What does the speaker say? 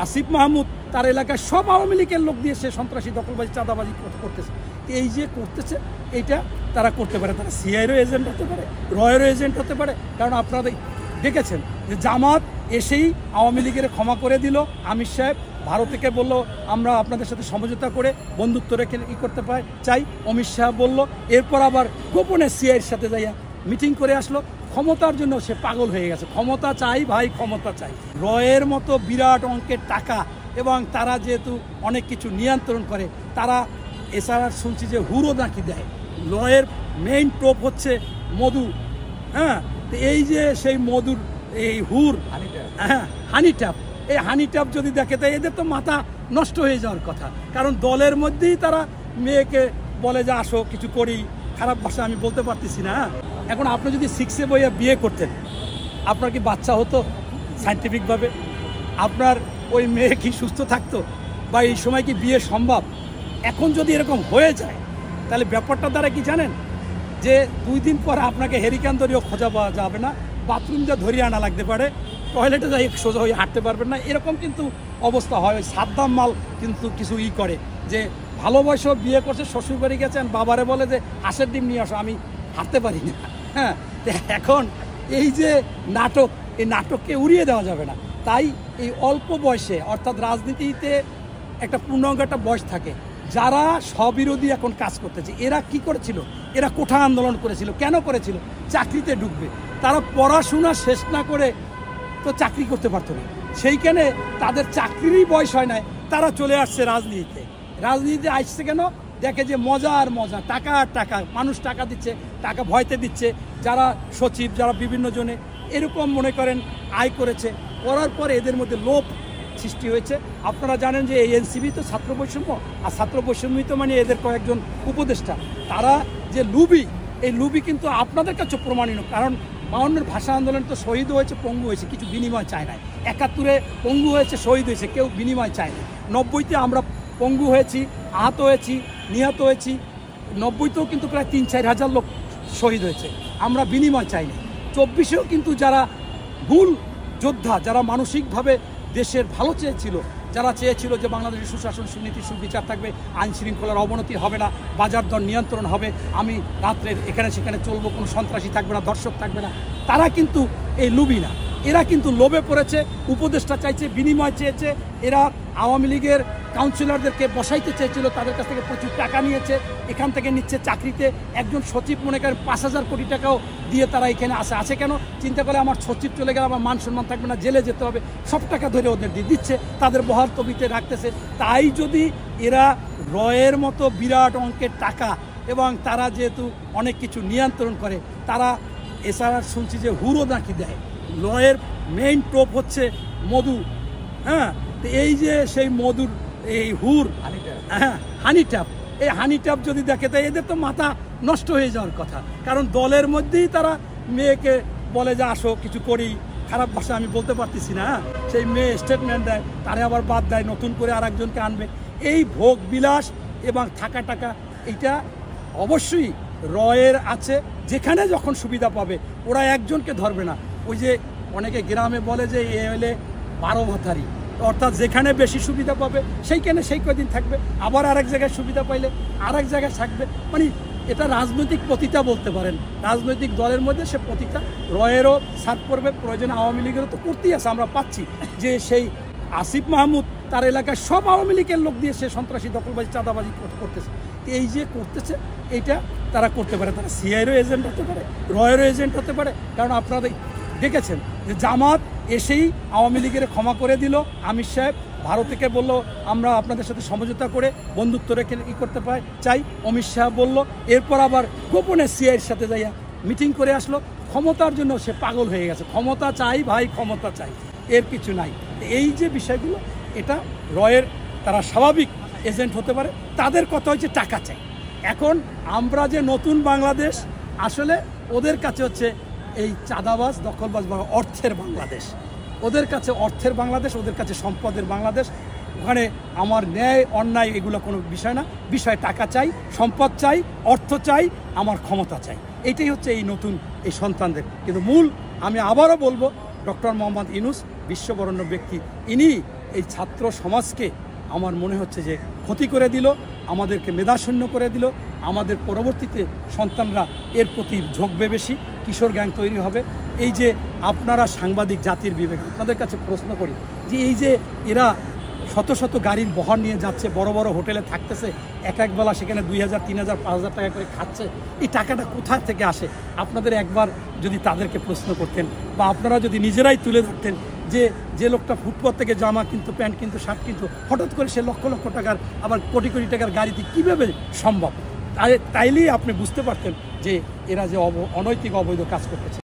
আসিফ মাহমুদ তার এলাকায় সব আওয়ামী লীগের লোক দিয়ে সে সন্ত্রাসী দখলবাজি চাঁদাবাজি করতেছে। এই যে করতেছে এইটা তারা করতে পারে, তারা সিআইয়েরও এজেন্ট হতে পারে, রয়েরও এজেন্ট হতে পারে। কারণ আপনারা দেখেছেন যে জামাত এসেই আওয়ামী লীগের ক্ষমা করে দিল। আমির সাহেব ভারত থেকে বলল আমরা আপনাদের সাথে সমঝোতা করে বন্ধুত্ব রেখে ই করতে চাই। অমিত শাহ বলল, এরপর আবার গোপনে সিআইয়ের সাথে যাইয়া মিটিং করে আসলো। ক্ষমতার জন্য সে পাগল হয়ে গেছে। ক্ষমতা চাই ভাই, ক্ষমতা চাই। রয়ের মতো বিরাট অঙ্কের টাকা এবং তারা যেহেতু অনেক কিছু নিয়ন্ত্রণ করে, তারা এছাড়া শুনছি যে হুরও নাকি দেয়। রয়ের মেইন টোপ হচ্ছে মধু। হ্যাঁ, তো এই যে সেই মধুর এই হুর, হ্যাঁ হানি ট্যাপ, এই হানি ট্যাপ যদি দেখে তাই এদের তো মাথা নষ্ট হয়ে যাওয়ার কথা। কারণ দলের মধ্যেই তারা মেয়েকে বলে যে আসো কিছু করি, খারাপ ভাষা আমি বলতে পারতেছি না। এখন আপনি যদি 6-এ বইয়া বিয়ে করতেন, আপনার কি বাচ্চা হতো সায়েন্টিফিকভাবে? আপনার ওই মেয়ে কি সুস্থ থাকতো? বা এই সময় কি বিয়ে সম্ভব? এখন যদি এরকম হয়ে যায় তাহলে ব্যাপারটা দ্বারা কি জানেন, যে 2 দিন পর আপনাকে হেরিকেন ধরিও খোঁজা পাওয়া যাবে না, বাথরুম যা ধরিয়ে আনা লাগতে পারে, টয়লেটে যাই সোজা হয়ে হাঁটতে পারবেন না, এরকম কিন্তু অবস্থা হয়। ওই সাদ্দাম মাল কিন্তু কিছু করে যে ভালোবাসো বিয়ে করছে, শ্বশুর বাড়ি গেছেন, বাবারে বলে যে হাঁসের ডিম নিয়ে আসো, আমি হাঁটতে পারি না। হ্যাঁ, এখন এই যে নাটক, এই নাটককে উড়িয়ে দেওয়া যাবে না। তাই এই অল্প বয়সে, অর্থাৎ রাজনীতিতে একটা পূর্ণাঙ্গ একটা বয়স থাকে, যারা স্ববিরোধী এখন কাজ করতেছে, এরা কি করেছিল? এরা কোঠা আন্দোলন করেছিল। কেন করেছিল? চাকরিতে ঢুকবে। তারা পড়াশোনা শেষ না করে তো চাকরি করতে পারতো না, সেইখানে তাদের চাকরিরই বয়স হয় নাই, তারা চলে আসছে রাজনীতিতে। রাজনীতিতে আসছে কেন? দেখে যে মজা আর মজা, টাকা আর টাকা, মানুষ টাকা দিচ্ছে, টাকা ভয়তে দিচ্ছে। যারা সচিব, যারা বিভিন্ন জনে এরকম মনে করেন আয় করেছে, করার পরে এদের মধ্যে লোভ সৃষ্টি হয়েছে। আপনারা জানেন যে এই এনসিপি তো ছাত্র বৈষম্য, আর ছাত্র বৈষম্যই তো মানে এদের কয়েকজন উপদেষ্টা। তারা যে লুবি, এই লুবি কিন্তু আপনাদের কাছে প্রমাণীয়। কারণ 52-এর ভাষা আন্দোলন তো শহীদ হয়েছে, পঙ্গু হয়েছে, কিছু বিনিময় চায় না। 71-এ পঙ্গু হয়েছে, শহীদ হয়েছে, কেউ বিনিময় চায় না। 90-তে আমরা পঙ্গু হয়েছি, আহত হয়েছি, নিহত হয়েছি। 90-তেও কিন্তু প্রায় 3-4 হাজার লোক শহীদ হয়েছে, আমরা বিনিময় চাই না। 24-এও কিন্তু যারা ভুল যোদ্ধা, যারা মানসিকভাবে দেশের ভালো চেয়েছিল, যারা চেয়েছিল যে বাংলাদেশের সুশাসন, সুনীতি, সুবিচার থাকবে, আইন শৃঙ্খলার অবনতি হবে না, বাজার দর নিয়ন্ত্রণ হবে, আমি রাত্রের এখানে সেখানে চলবো, কোনো সন্ত্রাসী থাকবে না, দর্শক থাকবে না, তারা কিন্তু এই লুবি না। এরা কিন্তু লোভে পড়েছে, উপদেষ্টা চাইছে, বিনিময় চেয়েছে। এরা আওয়ামী লীগের কাউন্সিলরদেরকে বসাইতে চেয়েছিল, তাদের কাছ থেকে প্রচুর টাকা নিয়েছে, এখান থেকে নিচ্ছে চাকরিতে। একজন সচিব মনে করেন 5,000 কোটি টাকাও দিয়ে তারা এখানে আসে কেন? চিন্তা করে আমার সচিব চলে গেলে আমার মান সম্মান থাকবে না, জেলে যেতে হবে, সব টাকা ধরে ওদের দিয়ে দিচ্ছে, তাদের বহাল তবিতে রাখতেছে। তাই যদি এরা রয়ের মতো বিরাট অঙ্কের টাকা এবং তারা যেহেতু অনেক কিছু নিয়ন্ত্রণ করে, তারা এছাড়া শুনছি যে হুরও নাকি দেয়। রয়ের মেইন টোপ হচ্ছে মধু। হ্যাঁ, তো এই যে সেই মধুর এই হুর, হ্যাঁ হানি ট্যাপ, এই হানি ট্যাপ যদি দেখে তাই এদের তো মাথা নষ্ট হয়ে যাওয়ার কথা। কারণ দলের মধ্যেই তারা মেয়েকে বলে যে আসো কিছু করি, খারাপ ভাষা আমি বলতে পারতেছি না। সেই মেয়ে স্টেটমেন্ট দেয়, তারে আবার বাদ দেয়, নতুন করে আর একজনকে আনবে। এই ভোগ বিলাস এবং থাকা টাকা, এইটা অবশ্যই রয়ের আছে। যেখানে যখন সুবিধা পাবে ওরা একজনকে ধরবে না। ওই যে অনেকে গ্রামে বলে যে এ হলে 12 ভাতারি, অর্থাৎ যেখানে বেশি সুবিধা পাবে সেইখানে সেই কদিন থাকবে, আবার আরেক জায়গায় সুবিধা পাইলে আরেক জায়গায় থাকবে। মানে এটা রাজনৈতিক পতিতা বলতে পারেন, রাজনৈতিক দলের মধ্যে সে পতিতা। রয়েরও সাথ করবে, প্রয়োজনে আওয়ামী লীগেরও তো করতেই আছে। আমরা পাচ্ছি যে সেই আসিফ মাহমুদ তার এলাকায় সব আওয়ামী লীগের লোক দিয়ে সে সন্ত্রাসী দখলবাজি চাঁদাবাজি করতেছে। এই যে করতেছে এইটা তারা করতে পারে, তারা সিআইয়েরও এজেন্ট হতে পারে, রয়েরও এজেন্ট হতে পারে। কারণ আপনারা দেখেছেন যে জামাত এসেই আওয়ামী লীগের ক্ষমা করে দিল। আমির সাহেব ভারত থেকে বলল আমরা আপনাদের সাথে সমঝোতা করে বন্ধুত্ব রেখে ই করতে চাই। অমিত শাহ বলল, এরপর আবার গোপনে সিআইয়ের সাথে যাইয়া মিটিং করে আসলো। ক্ষমতার জন্য সে পাগল হয়ে গেছে। ক্ষমতা চাই ভাই, ক্ষমতা চাই, এর কিছু নাই। এই যে বিষয়গুলো, এটা রয়ের তারা স্বাভাবিক এজেন্ট হতে পারে। তাদের কথা হচ্ছে টাকা চাই। এখন আমরা যে নতুন বাংলাদেশ, আসলে ওদের কাছে হচ্ছে এই চাঁদাবাজ, দখলবাজ বা অর্থের বাংলাদেশ। ওদের কাছে অর্থের বাংলাদেশ, ওদের কাছে সম্পদের বাংলাদেশ। ওখানে আমার ন্যায় অন্যায় এগুলো কোনো বিষয় না, বিষয় টাকা চাই, সম্পদ চাই, অর্থ চাই, আমার ক্ষমতা চাই। এইটাই হচ্ছে এই নতুন এই সন্তানদের। কিন্তু মূল আমি আবারও বলবো, ডক্টর মোহাম্মদ ইউনূস বিশ্ববরেণ্য ব্যক্তি, ইনি এই ছাত্র সমাজকে আমার মনে হচ্ছে যে ক্ষতি করে দিল, আমাদেরকে মেধাশূন্য করে দিল। আমাদের পরবর্তীতে সন্তানরা এর প্রতি ঝোঁকবে বেশি, কিশোর গ্যাং তৈরি হবে। এই যে আপনারা সাংবাদিক জাতির বিবেক, আপনাদের কাছে প্রশ্ন করি যে এই যে এরা শত শত গাড়ির বহর নিয়ে যাচ্ছে, বড় বড় হোটেলে থাকতেছে, এক এক বেলা সেখানে 2000, 3000, 5000 টাকা করে খাচ্ছে, এই টাকাটা কোথা থেকে আসে? আপনাদের একবার যদি তাদেরকে প্রশ্ন করতেন বা আপনারা যদি নিজেরাই তুলে ধরতেন যে যে লোকটা ফুটপাত থেকে জামা কিন্তু, প্যান্ট কিন্তু, শার্ট কিন্তু, হঠাৎ করে সে লক্ষ লক্ষ টাকার আবার কোটি কোটি টাকার গাড়িতে কীভাবে সম্ভব? তাইলেই আপনি বুঝতে পারতেন যে এরা যে অনৈতিক অবৈধ কাজ করতেছে।